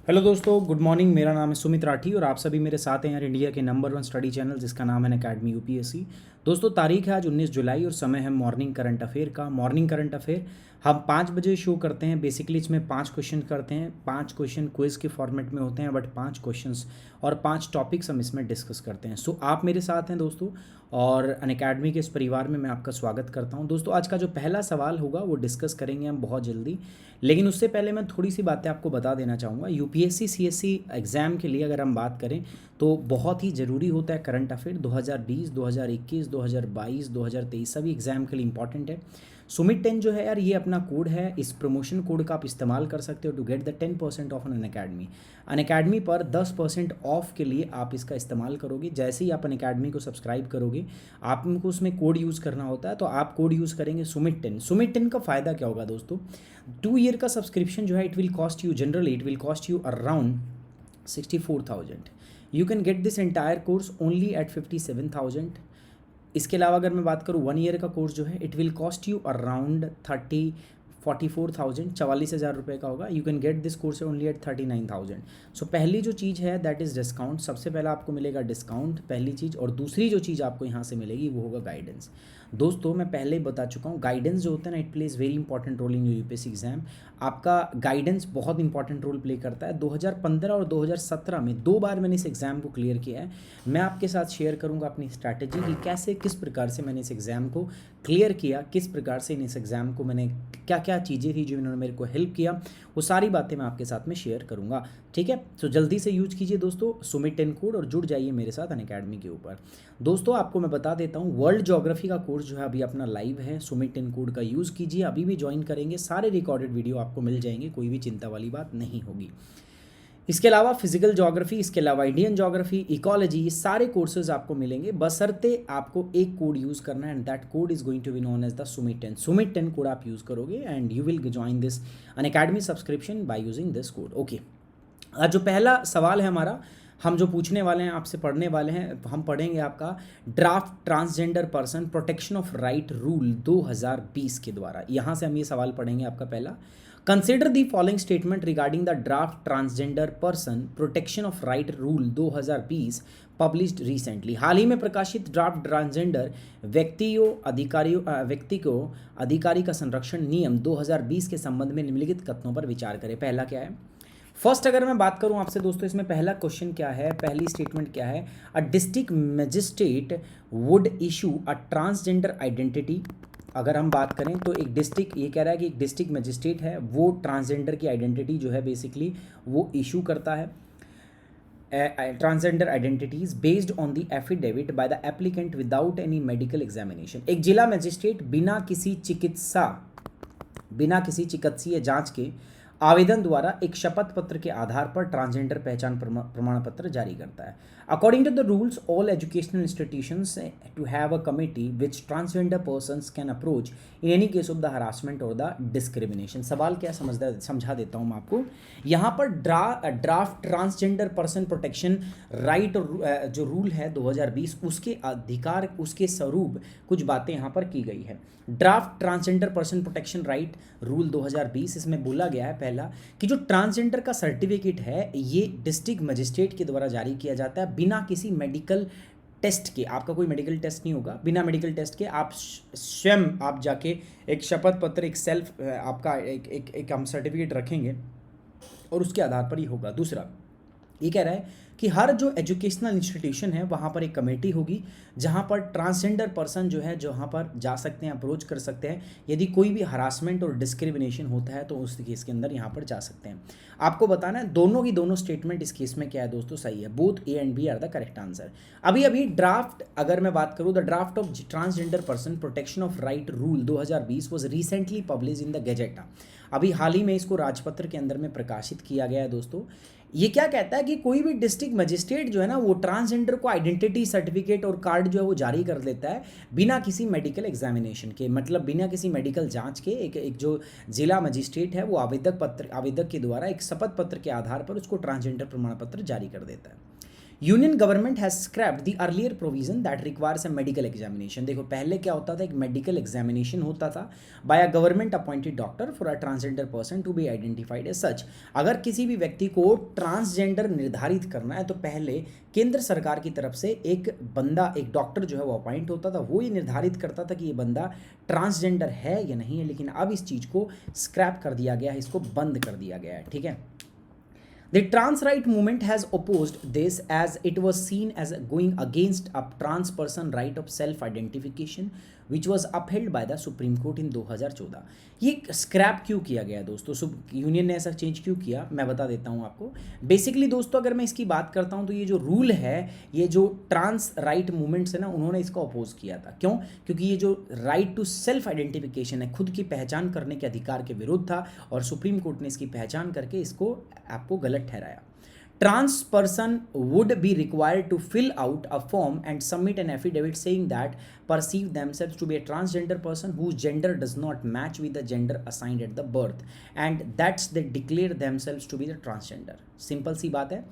Hello दोस्तों, good morning. मेरा नाम है सुमित राठी और आप सभी मेरे साथ हैं यार इंडिया के नंबर 1 स्टडी चैनल जिसका नाम है अकेडमी यूपीएससी। दोस्तों, तारीख है आज 19 जुलाई और समय है मॉर्निंग करंट अफेयर का। मॉर्निंग करंट अफेयर हम 5 बजे शो करते हैं। बेसिकली इसमें 5 क्वेश्चन करते हैं। 5 क्वेश्चन क्विज के फॉर्मेट में होते हैं, बट 5 क्वेश्चंस और 5 टॉपिक्स हम इसमें डिस्कस करते हैं। सो आप मेरे साथ हैं दोस्तों, और अनअकैडमी के इस परिवार में मैं आपका स्वागत करता हूं। दोस्तों, आज का जो पहला सवाल होगा वो डिस्कस करेंगे हम बहुत जल्दी, लेकिन उससे पहले मैं थोड़ी सी बातें आपको बता देना चाहूँगा। यूपीएससी सीएससी एग्ज़ाम के लिए अगर हम बात करें तो बहुत ही ज़रूरी होता है करंट अफेयर। 2020, 2021, 2022, 2023 सभी एग्ज़ाम के लिए इंपॉर्टेंट है। सुमित 10 जो है यार, ये अपना कोड है। इस प्रमोशन कोड का आप इस्तेमाल कर सकते हो to get the 10% off Unacademy. Unacademy पर 10% ऑफ के लिए आप इसका इस्तेमाल करोगे। जैसे ही आप अनअकैडमी को सब्सक्राइब करोगे, आपको उसमें कोड यूज़ करना होता है, तो आप कोड यूज़ करेंगे सुमित 10। सुमित 10 का फ़ायदा क्या होगा दोस्तों? 2 ईयर का सब्सक्रिप्शन जो है, it will cost you generally it will cost you around 64,000। You can get this entire course only at 57,000। इसके अलावा अगर मैं बात करूँ 1 ईयर का कोर्स जो है, it will cost you around 44,000, 44,000 रुपये का होगा। You can get this course only at 39,000। So पहली जो चीज़ है दैट इज़ डिस्काउंट। सबसे पहला आपको मिलेगा डिस्काउंट, पहली चीज़। और दूसरी जो चीज़ आपको यहाँ से मिलेगी वो होगा गाइडेंस। दोस्तों, मैं पहले ही बता चुका हूँ, गाइडेंस जो होता है ना, it plays very important role in your UPSC exam. आपका गाइडेंस बहुत इंपॉर्टेंट रोल प्ले करता है। 2015 और 2017 में 2 बार मैंने इस एग्ज़ाम को क्लियर किया है। मैं आपके साथ शेयर करूंगा अपनी स्ट्रैटेजी कि कैसे, किस प्रकार से मैंने इस एग्ज़ाम को क्लियर किया, किस प्रकार से इन इस एग्ज़ाम को मैंने क्या क्या चीज़ें थी जो इन्होंने मेरे को हेल्प किया, वो सारी बातें मैं आपके साथ में शेयर करूंगा। ठीक है, तो जल्दी से यूज कीजिए दोस्तों सुमित 10 कोड और जुड़ जाइए मेरे साथ अनअकैडमी के ऊपर। दोस्तों, आपको मैं बता देता हूँ, वर्ल्ड ज्योग्राफी का कोर्स जो है अभी अपना लाइव है। सुमित 10 कोड का यूज़ कीजिए, अभी भी ज्वाइन करेंगे, सारे रिकॉर्डेड वीडियो आपको मिल जाएंगे, कोई भी चिंता वाली बात नहीं होगी। इसके अलावा फिजिकल ज्योग्राफी, इसके अलावा इंडियन ज्योग्राफी, इकोलॉजी, ये सारे कोर्सेज आपको मिलेंगे, बशर्ते आपको एक कोड यूज़ करना है, and that code is going to be known as the Sumit 10। Sumit 10 code आप यूज़ करोगे and you will join this Unacademy subscription by using this code. Okay, आज जो पहला सवाल है हमारा, हम जो पूछने वाले हैं, आपसे पढ़ने वाले हैं, हम पढ़ेंगे आपका draft transgender person protection of right rule 2020 के द्वारा। यहाँ से हम ये सवाल पढ़ेंगे आपका पहला। Consider the following statement regarding the draft transgender person protection of right rule 2020 published recently. हाल ही में प्रकाशित ड्राफ्ट ट्रांसजेंडर व्यक्ति को अधिकारी का संरक्षण नियम 2020 के संबंध में निम्नलिखित कथनों पर विचार करें। पहला क्या है? फर्स्ट अगर मैं बात करूं आपसे दोस्तों, इसमें पहला क्वेश्चन क्या है, पहली स्टेटमेंट क्या है? A district magistrate would issue a transgender identity. अगर हम बात करें तो एक डिस्ट्रिक्ट, ये कह रहा है कि एक डिस्ट्रिक्ट मजिस्ट्रेट है, वो ट्रांसजेंडर की आइडेंटिटी जो है बेसिकली वो इशू करता है। Transgender identities based on the affidavit by the applicant without any medical examination. एक जिला मजिस्ट्रेट बिना किसी चिकित्सीय जांच के आवेदन द्वारा एक शपथ पत्र के आधार पर ट्रांसजेंडर पहचान प्रमाण पत्र जारी करता है। According to the rules, all educational institutions to have a committee which transgender persons can approach in any case of the harassment और द डिस्क्रिमिनेशन। सवाल क्या समझा देता हूँ मैं आपको। यहाँ पर draft transgender person protection right जो रूल है 2020, उसके अधिकार, उसके स्वरूप कुछ बातें यहाँ पर की गई है। Draft transgender person protection right rule 2020, इसमें बोला गया है पहला कि जो ट्रांसजेंडर का सर्टिफिकेट है ये डिस्ट्रिक्ट मजिस्ट्रेट के द्वारा जारी किया जाता है बिना किसी मेडिकल टेस्ट के। आपका कोई मेडिकल टेस्ट नहीं होगा, बिना मेडिकल टेस्ट के आप स्वयं आप जाके एक शपथ पत्र, एक सेल्फ आपका एक हम सर्टिफिकेट रखेंगे और उसके आधार पर ही होगा। दूसरा, ये कह रहा है कि हर जो एजुकेशनल इंस्टीट्यूशन है वहाँ पर एक कमेटी होगी जहाँ पर ट्रांसजेंडर पर्सन जो है जहाँ पर जा सकते हैं, अप्रोच कर सकते हैं। यदि कोई भी हरासमेंट और डिस्क्रिमिनेशन होता है तो उस केस के अंदर यहाँ पर जा सकते हैं। आपको बताना है दोनों की दोनों स्टेटमेंट इस केस में क्या है दोस्तों, सही है। Both A and B are the correct answer. अभी ड्राफ्ट अगर मैं बात करूँ, the draft of transgender person protection of right rule 2020 was recently publish in the gazette. अभी हाल ही में इसको राजपत्र के अंदर में प्रकाशित किया गया है दोस्तों। ये क्या कहता है कि कोई भी डिस्ट्रिक्ट मजिस्ट्रेट जो है ना वो ट्रांसजेंडर को आइडेंटिटी सर्टिफिकेट और कार्ड जो है वो जारी कर देता है बिना किसी मेडिकल एग्जामिनेशन के, मतलब बिना किसी मेडिकल जांच के। एक जो जिला मजिस्ट्रेट है वो आवेदक के द्वारा एक शपथ पत्र के आधार पर उसको ट्रांसजेंडर प्रमाण पत्र जारी कर देता है। Union government has scraped the earlier provision that requires a medical examination. देखो पहले क्या होता था, एक मेडिकल एग्जामिनेशन होता था by a government appointed doctor for a transgender person to be identified as such. अगर किसी भी व्यक्ति को ट्रांसजेंडर निर्धारित करना है तो पहले केंद्र सरकार की तरफ से एक बंदा, एक डॉक्टर जो है वो अपॉइंट होता था, वो ये निर्धारित करता था कि ये बंदा ट्रांसजेंडर है या नहीं है। लेकिन अब इस चीज़ को स्क्रैप कर दिया गया है, इसको बंद कर दिया गया है, ठीक है। The trans right movement has opposed this as it was seen as going against a trans person right of self-identification which was upheld by the Supreme Court in 2014। ये स्क्रैप क्यों किया गया दोस्तों, यूनियन ने ऐसा चेंज क्यों किया, मैं बता देता हूँ आपको। बेसिकली दोस्तों अगर मैं इसकी बात करता हूँ तो ये जो रूल है, ये जो ट्रांस राइट मूवमेंट्स है ना, उन्होंने इसको अपोज किया था। क्यों? क्योंकि ये जो राइट टू सेल्फ आइडेंटिफिकेशन है, खुद की पहचान करने के अधिकार के विरुद्ध था और सुप्रीम कोर्ट ने इसकी पहचान करके इसको आपको गलत ठहराया। Trans person would be required to fill out a form and submit an affidavit saying that perceive themselves to be a transgender person whose gender does not match with the gender assigned at the birth and that's they declare themselves to be the transgender। Simple सी बात है।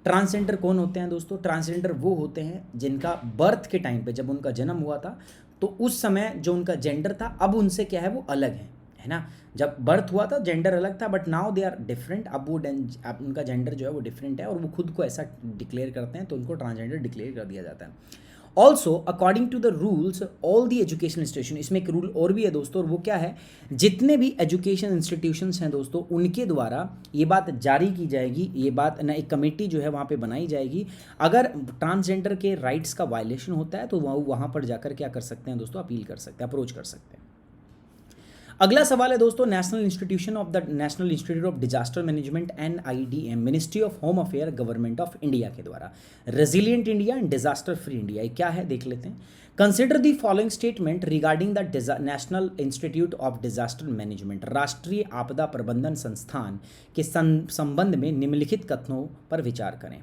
Transgender कौन होते हैं दोस्तों? Transgender वो होते हैं जिनका बर्थ के टाइम पे, जब उनका जन्म हुआ था तो उस समय जो उनका जेंडर था अब उनसे क्या है वो अलग है ना। जब बर्थ हुआ था जेंडर अलग था but now they are different. अब उनका जेंडर जो है वो डिफरेंट है और वो खुद को ऐसा डिक्लेयर करते हैं तो उनको ट्रांसजेंडर डिक्लेयर कर दिया जाता है। Also according to the rules all the education institution, इसमें एक रूल और भी है दोस्तों, और वो क्या है, जितने भी एजुकेशन इंस्टीट्यूशंस हैं दोस्तों उनके द्वारा ये बात जारी की जाएगी, ये बात ना एक कमेटी जो है वहाँ पे बनाई जाएगी। अगर ट्रांसजेंडर के राइट्स का वायलेशन होता है तो वहाँ पर जाकर क्या कर सकते हैं दोस्तों, अपील कर सकते हैं, अप्रोच कर सकते हैं। अगला सवाल है दोस्तों, national institute of disaster management NIDM, ministry of home affair, government of India के द्वारा resilient India and disaster free India, क्या है देख लेते हैं। Consider the following statement regarding the national institute of disaster management, राष्ट्रीय आपदा प्रबंधन संस्थान के संबंध में निम्नलिखित कथनों पर विचार करें।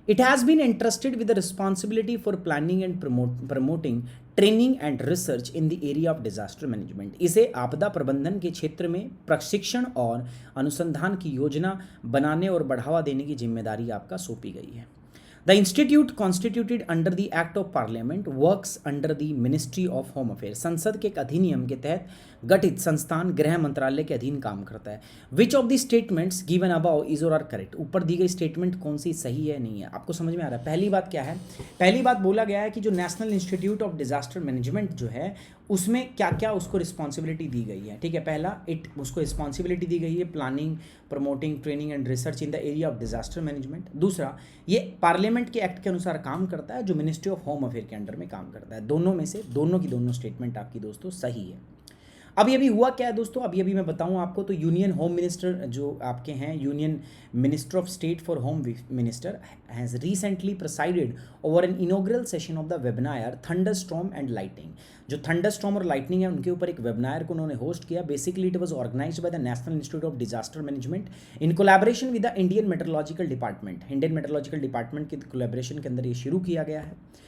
It has been entrusted with the responsibility for planning and promoting training and research in the area of disaster management। इसे आपदा प्रबंधन के क्षेत्र में प्रशिक्षण और अनुसंधान की योजना बनाने और बढ़ावा देने की जिम्मेदारी आपका सौंपी गई है। The institute constituted under the Act of Parliament works under the Ministry of Home Affairs। संसद के एक अधिनियम के तहत गठित संस्थान गृह मंत्रालय के अधीन काम करता है। Which of the statements given above is or are correct? ऊपर दी गई स्टेटमेंट कौन सी सही है नहीं है, आपको समझ में आ रहा है। पहली बात क्या है, पहली बात बोला गया है कि जो national institute of disaster management जो है उसमें क्या क्या उसको रिस्पॉन्सिबिलिटी दी गई है, ठीक है। पहला उसको रिस्पॉन्सिबिलिटी दी गई है planning, promoting, training and research in the area of disaster management. दूसरा, ये पार्लियामेंट के एक्ट के अनुसार काम करता है जो मिनिस्ट्री ऑफ होम अफेयर के अंडर में काम करता है। दोनों में से दोनों की दोनों स्टेटमेंट आपकी दोस्तों सही है। अभी हुआ क्या है दोस्तों, अभी मैं बताऊं आपको, तो यूनियन होम मिनिस्टर जो आपके हैं, union minister of state for home minister has recently presided over an inaugural session of the webinar thunderstorm and lightning. जो थंडरस्टॉर्म और लाइटनिंग है उनके ऊपर एक वेबिनार को उन्होंने होस्ट किया। Basically it was organised by the national institute of disaster management in collaboration with the Indian meteorological department. Indian meteorological department के कोलैबोरेशन के अंदर ये शुरू किया गया है।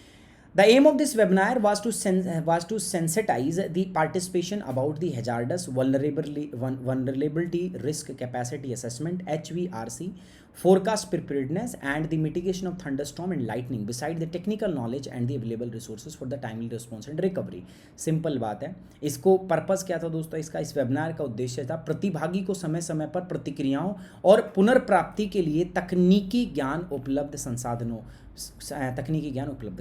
The aim of this webinar was to sensitize the participation about the hazardous vulnerability risk capacity assessment HVRC, forecast preparedness and the mitigation of thunderstorm and lightning beside the technical knowledge and the available resources for the timely response and recovery। Simple बात है। इसको purpose क्या था दोस्तों, इस webinar का उद्देश्य था प्रतिभागी को समय समय पर प्रतिक्रियाओं और पुनर्प्राप्ति के लिए तकनीकी ज्ञान उपलब्ध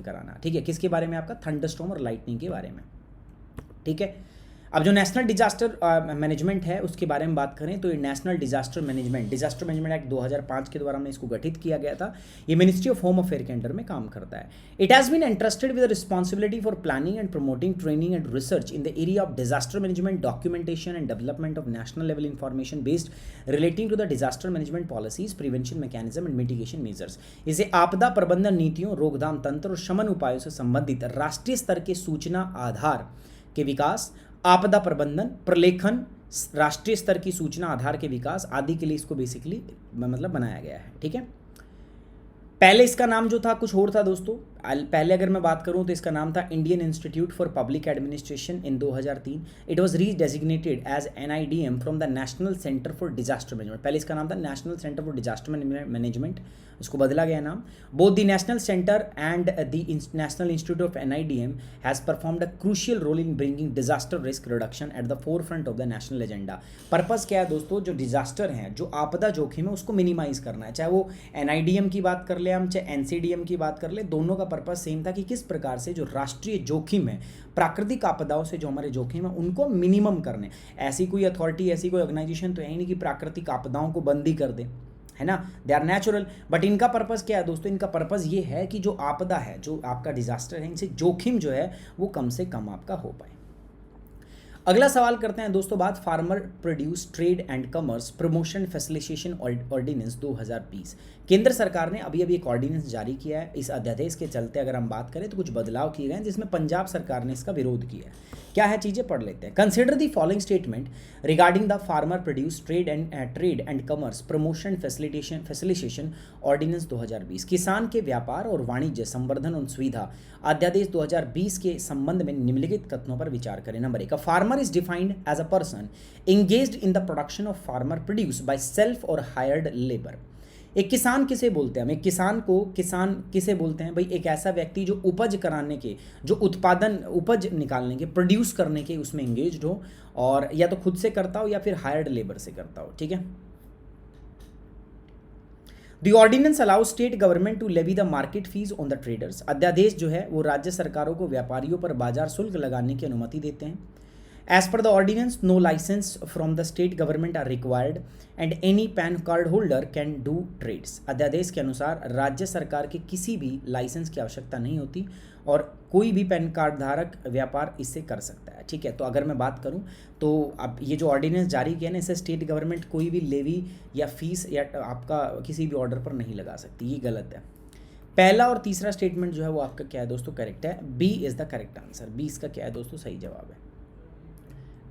कराना, ठीक है। किसके बारे में? आपका थंडरस्टॉर्म और लाइटनिंग के बारे में, ठीक है। अब जो नेशनल डिजास्टर मैनेजमेंट है उसके बारे में बात करें तो ये नेशनल डिजास्टर मैनेजमेंट एक्ट 2005 के द्वारा में इसको गठित किया गया था। ये मिनिस्ट्री ऑफ होम अफेयर के अंडर में काम करता है। It has been entrusted with responsibility for planning and promoting training and research in the area of disaster management, documentation and development of national level information based relating to the disaster management policies, prevention mechanism and mitigation measures. इसे आपदा प्रबंधन नीतियों, रोकथाम तंत्र और शमन उपायों से संबंधित राष्ट्रीय स्तर के सूचना आधार के विकास, आपदा प्रबंधन, प्रलेखन, राष्ट्रीय स्तर की सूचना आधार के विकास आदि के लिए इसको बेसिकली मतलब बनाया गया है। ठीक है, पहले इसका नाम जो था कुछ और था दोस्तों। पहले अगर मैं बात करूं तो इसका नाम था Indian institute for public administration in 2003। It was redesignated as NIDM from the national centre for disaster management. पहले इसका नाम था national centre for disaster management, उसको बदला गया नाम। Both the national centre and the national institute of NIDM has performed a crucial role in bringing disaster risk reduction at the forefront of the national agenda. Purpose क्या है दोस्तों, जो disaster है, जो आपदा जोखिम है, उसको मिनिमाइज करना है। चाहे वो NIDM की बात कर ले हम, चाहे NCDM की बात कर ले, दोनों का पर्पस सेम था कि किस प्रकार से जो राष्ट्रीय जोखिम है, प्राकृतिक आपदाओं से जो हमारे जोखिम है उनको मिनिमम करने। ऐसी कोई अथॉरिटी, ऐसी कोई ऑर्गेनाइजेशन तो है ही नहीं कि प्राकृतिक आपदाओं को बंद ही कर दे, है ना, दे आर नेचुरल। बट इनका पर्पस क्या है दोस्तों, इनका पर्पस ये है कि जो आपदा है, जो आपका डिजास्टर है, इनसे जोखिम जो है वो कम से कम आपका हो पाए। अगला सवाल करते हैं दोस्तों बात farmer produce trade and commerce promotion facilitation ordinance 2020। केंद्र सरकार ने अभी एक ऑर्डिनेंस जारी किया है। इस अध्यादेश के चलते अगर हम बात करें तो कुछ बदलाव किए गए हैं जिसमें पंजाब सरकार ने इसका विरोध किया है। क्या है चीज़ें पढ़ लेते हैं। Consider the following statement regarding the farmer produce trade and commerce promotion facilitation ordinance 2020। किसान के व्यापार और वाणिज्य संवर्धन और सुविधा अध्यादेश 2020 के संबंध में निम्नलिखित कथनों पर विचार करें। Number 1, farmer is defined as a person engaged in the production of farmer produce by self or hired labor। एक किसान किसे बोलते हैं हम, एक किसान किसे बोलते हैं भाई, एक ऐसा व्यक्ति जो उपज कराने के, जो उत्पादन उपज निकालने के, प्रोड्यूस करने के उसमें एंगेज्ड हो, और या तो खुद से करता हो या फिर हायर्ड लेबर से करता हो। ठीक है, The ordinance allows state government to levy the market fees on the traders। अध्यादेश जो है वो राज्य सरकारों को व्यापारियों पर बाजार शुल्क लगाने की अनुमति देते हैं। As per the ordinance, no license from the state government are required and any PAN card holder can do trades। अध्यादेश के अनुसार राज्य सरकार के किसी भी लाइसेंस की आवश्यकता नहीं होती और कोई भी पैन कार्ड धारक व्यापार इससे कर सकता है। ठीक है, तो अगर मैं बात करूं तो अब ये जो ऑर्डिनेंस जारी किया ना, इससे स्टेट गवर्नमेंट कोई भी लेवी या फीस या आपका किसी भी ऑर्डर पर नहीं लगा सकती, ये गलत है। पहला और तीसरा स्टेटमेंट जो है वो आपका क्या है दोस्तों, करेक्ट है। B is the correct answer. B इसका क्या है दोस्तों, सही जवाब है।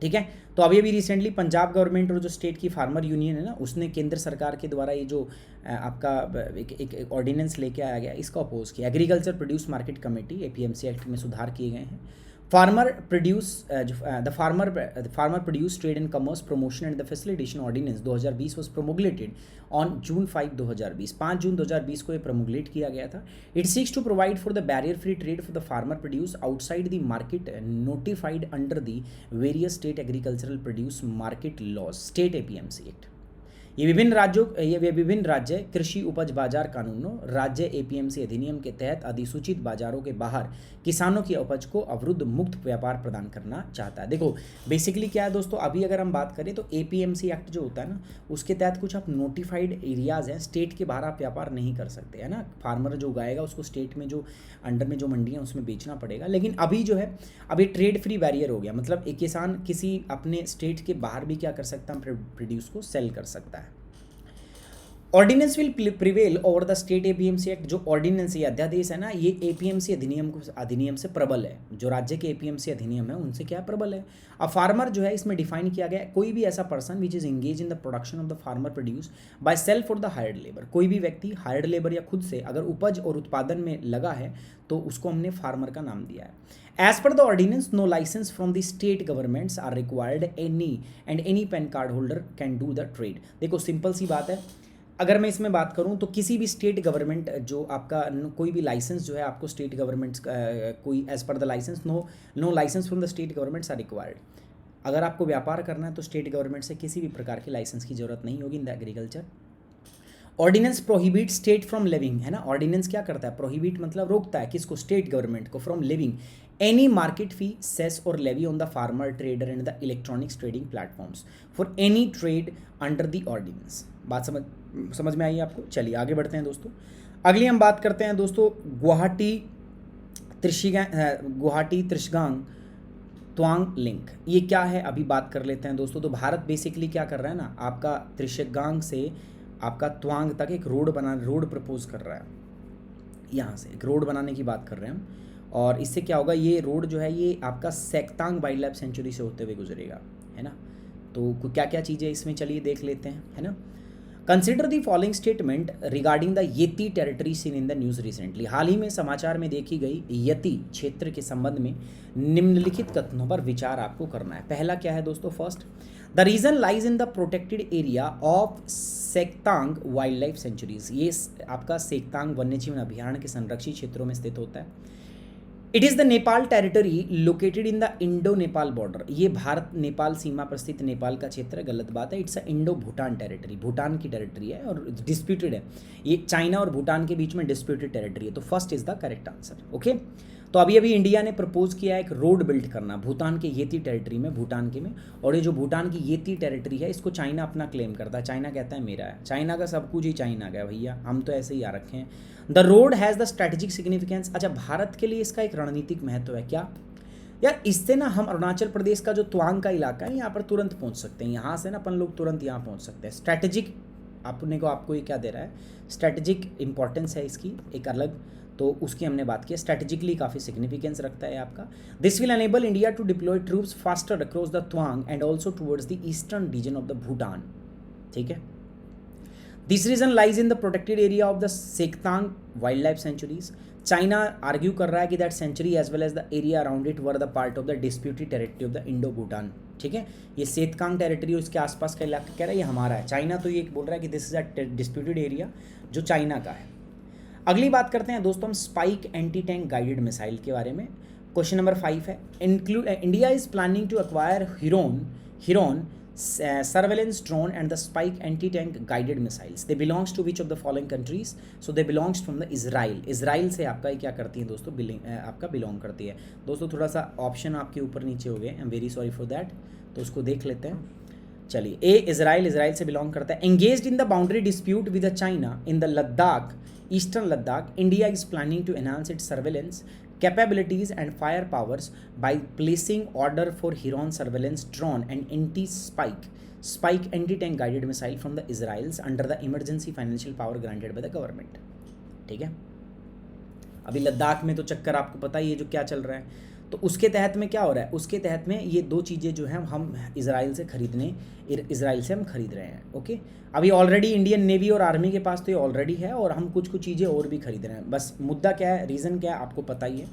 ठीक है, तो अभी रिसेंटली पंजाब गवर्नमेंट और जो स्टेट की फार्मर यूनियन है ना, उसने केंद्र सरकार के द्वारा ये जो आपका एक ऑर्डिनेंस लेके आया गया, इसको अपोज किया। Agriculture produce market committee APMC act में सुधार किए गए हैं। Farmer produce trade and commerce promotion and the facilitation ordinance 2020 was promulgated on June 5, 2020। 5 जून 2020 को ये प्रोमुलेट किया गया था। It seeks to provide for the barrier free trade for the farmer produce outside the market notified under the various state agricultural produce market laws, state APMC act. ये विभिन्न राज्य कृषि उपज बाजार कानूनों, राज्य APMC अधिनियम के तहत अधिसूचित बाजारों के बाहर किसानों की उपज को अवरुद्ध मुक्त व्यापार प्रदान करना चाहता है। देखो बेसिकली क्या है दोस्तों, अभी अगर हम बात करें तो APMC एक्ट जो होता है ना, उसके तहत कुछ आप नोटिफाइड एरियाज़ हैं, स्टेट के बाहर आप व्यापार नहीं कर सकते, है ना। फार्मर जो उगाएगा उसको स्टेट में जो अंडर में जो मंडियाँ उसमें बेचना पड़ेगा। लेकिन अभी जो है, अभी ट्रेड फ्री बैरियर हो गया, मतलब एक किसान किसी अपने स्टेट के बाहर भी क्या कर सकता है, प्रोड्यूस को सेल कर सकता है। Ordinance will prevail over the state APMC act. जो ऑर्डिनेंस ये अध्यादेश है ना, ये APMC अधिनियम से प्रबल है। जो राज्य के APMC अधिनियम है उनसे क्या प्रबल है। अब फार्मर जो है इसमें डिफाइन किया गया है, कोई भी ऐसा person which is engage in the production of the farmer produce by self और द हायर्ड लेबर। कोई भी व्यक्ति हायर्ड लेबर या खुद से अगर उपज और उत्पादन में लगा है तो उसको हमने फार्मर का नाम दिया है। As per the ordinance, no license from the state governments are required any PAN card holder can do the trade। देखो सिंपल सी बात है, अगर मैं इसमें बात करूं तो किसी भी स्टेट गवर्नमेंट जो आपका कोई भी लाइसेंस जो है आपको स्टेट गवर्नमेंट्स कोई as per the licence no licence from the state governments are required. अगर आपको व्यापार करना है तो स्टेट गवर्नमेंट से किसी भी प्रकार की लाइसेंस की जरूरत नहीं होगी in the agriculture. Ordinance prohibit state from levying, है ना। ऑर्डिनेंस क्या करता है, प्रोहिबिट मतलब रोकता है किसको, स्टेट गवर्नमेंट को, from living any market fee, cess or levy on the farmer, trader and the electronics trading platforms for any trade under the ordinance। बात समझ में आई आपको? चलिए आगे बढ़ते हैं दोस्तों। अगली हम बात करते हैं दोस्तों गुवाहाटी त्रिशगांग त्वांग लिंक। ये क्या है अभी बात कर लेते हैं दोस्तों। तो भारत बेसिकली क्या कर रहा है ना, आपका त्रिशगांग से आपका त्वांग तक एक रोड प्रपोज कर रहा है। यहाँ से एक रोड बनाने की बात कर रहे हैं हम, और इससे क्या होगा, ये रोड जो है ये आपका सेकतांग वाइल्ड लाइफ सेंचुरी से होते हुए गुजरेगा, है ना। तो क्या क्या चीज़ें इसमें चलिए देख लेते हैं, है ना। Consider the following statement regarding the yeti territory seen in the news recently. हाल ही में समाचार में देखी गई येती क्षेत्र के संबंध में निम्नलिखित कथनों पर विचार आपको करना है। पहला क्या है दोस्तों, first, the region lies in the protected area of Sakteng wildlife sanctuaries. ये आपका सेकतांग वन्य जीवन अभ्यारण्य के संरक्षित क्षेत्रों में स्थित होता है। It is the Nepal territory located in the Indo Nepal border. ये भारत नेपाल सीमा पर स्थित नेपाल का क्षेत्र है, गलत बात है। It's a Indo Bhutan territory, Bhutan की टेरिटरी है और डिस्प्यूटेड है। ये चाइना और भूटान के बीच में डिस्प्यूटेड टेरिटरी है। तो first is the correct answer. Okay, तो अभी इंडिया ने प्रपोज किया है एक रोड बिल्ड करना भूटान के येती टेरिटरी में, भूटान के में। और ये जो भूटान की येती टेरिटरी है इसको चाइना अपना क्लेम करता है। चाइना कहता है मेरा है, चाइना का सब कुछ ही चाइना का है भैया, हम तो ऐसे ही आ रखे हैं। The road has the strategic significance. अच्छा, भारत के लिए इसका एक रणनीतिक महत्व है क्या यार। इससे ना हम अरुणाचल प्रदेश का जो त्वांग का इलाका है यहाँ पर तुरंत पहुँच सकते हैं। यहाँ से ना अपन लोग तुरंत यहाँ पहुँच सकते हैं। स्ट्रेटेजिक आपको ये क्या दे रहा है, स्ट्रेटेजिक इंपॉर्टेंस है इसकी एक अलग, तो उसकी हमने बात की। स्ट्रेटेजिकली काफ़ी सिग्निफिकेंस रखता है आपका। This will enable India to deploy troops faster across the Tawang and also towards the eastern region of the Bhutan. ठीक है, this region lies in the protected area of the Sakteng wildlife sanctuaries. China argue कर रहा है कि that sanctuary as well as the area around it were the part of the disputed territory of the Indo Bhutan. ठीक है, ये सेतकांग territory और इसके आसपास का इलाका कह रहा है ये हमारा है। चाइना तो ये बोल रहा है कि this is a disputed area जो चाइना का है। अगली बात करते हैं दोस्तों हम Spike anti tank guided missile के बारे में। क्वेश्चन नंबर 5 है, India is planning to acquire Heron surveillance drone and the spike anti-tank guided missiles. They belongs to which of the following countries? So they belongs from the Israel. Israel से आपका ये क्या करती है दोस्तों, आपका belong करती है। दोस्तों थोड़ा सा ऑप्शन आपके ऊपर नीचे हो गए, I am very sorry for that, तो उसको देख लेते हैं। चलिए, ए इजराइल से बिलोंग करता है। Engaged in the boundary dispute with China in the Ladakh, eastern Ladakh, India is planning to enhance its surveillance capabilities and fire powers by placing order for Hiron surveillance drone and spike anti-tank guided missile from the Israels under the emergency financial power granted by the government। ठीक है, अभी लद्दाख में तो चक्कर आपको पता ही है जो क्या चल रहा है, तो उसके तहत में क्या हो रहा है, उसके तहत में ये दो चीज़ें जो हैं हम इजराइल से हम खरीद रहे हैं। ओके, अभी ऑलरेडी इंडियन नेवी और आर्मी के पास तो ये ऑलरेडी है और हम कुछ चीज़ें और भी खरीद रहे हैं। बस मुद्दा क्या है, रीज़न क्या है आपको पता ही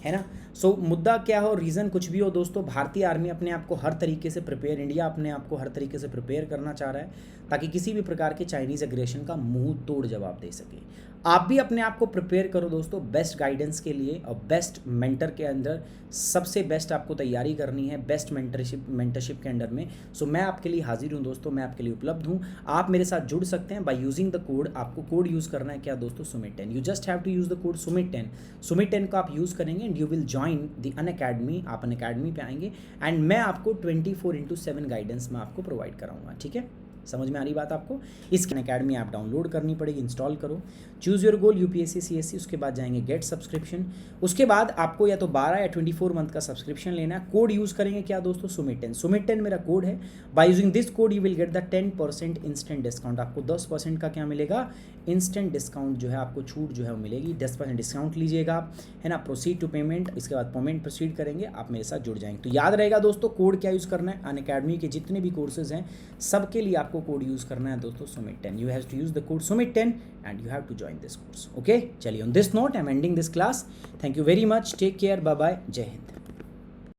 है ना। सो मुद्दा क्या हो, रीज़न कुछ भी हो दोस्तों, भारतीय आर्मी अपने आप को हर तरीके से प्रिपेयर, इंडिया अपने आप को हर तरीके से प्रिपेयर करना चाह रहा है ताकि किसी भी प्रकार के चाइनीज़ एग्रेशन का मुंह तोड़ जवाब दे सके। आप भी अपने आप को प्रिपेयर करो दोस्तों बेस्ट गाइडेंस के लिए, और बेस्ट मेंटर के अंदर सबसे बेस्ट आपको तैयारी करनी है, बेस्ट मेंटरशिप के अंडर में। सो मैं आपके लिए हाजिर हूँ दोस्तों, मैं आपके लिए उपलब्ध हूँ। आप मेरे साथ जुड़ सकते हैं बाय यूजिंग द कोड। आपको कोड यूज़ करना है क्या दोस्तों, सुमित10। You just have to use the code सुमित10। सुमित10 को आप यूज़ करेंगे and you will join the Unacademy. आप अनअकैडमी पे आएंगे एंड मैं आपको 24/7 गाइडेंस मैं आपको प्रोवाइड कराऊंगा। ठीक है, समझ में आ रही बात आपको। इसकी अनअकैडमी ऐप डाउनलोड करनी पड़ेगी, इंस्टॉल करो, choose your goal UPSC CSC, उसके बाद जाएंगे गेट सब्सक्रिप्शन। उसके बाद आपको या तो 12 या 24 मंथ का सब्सक्रिप्शन लेना है। कोड यूज़ करेंगे क्या दोस्तों, सुमित10। सुमित10 मेरा कोड है। Bye using this code you will get the 10% instant discount. आपको 10% का क्या मिलेगा, इंस्टेंट डिस्काउंट जो है, आपको छूट जो है वो मिलेगी। 10% डिस्काउंट लीजिएगा, है ना। प्रोसीड टू पेमेंट, इसके बाद पेमेंट प्रोसीड करेंगे, आप मेरे साथ जुड़ जाएंगे। तो याद रहेगा दोस्तों कोड क्या यूज़ करना है, अनअकैडमी के जितने भी कोर्सेज हैं सबके लिए आपको कोड यूज़ करना है दोस्तों सुमित10। You have to use the code सुमित10 and you have to join this course. Okay, चलिए on this note I am ending this class. Thank you very much, take care, bye bye, जय हिंद।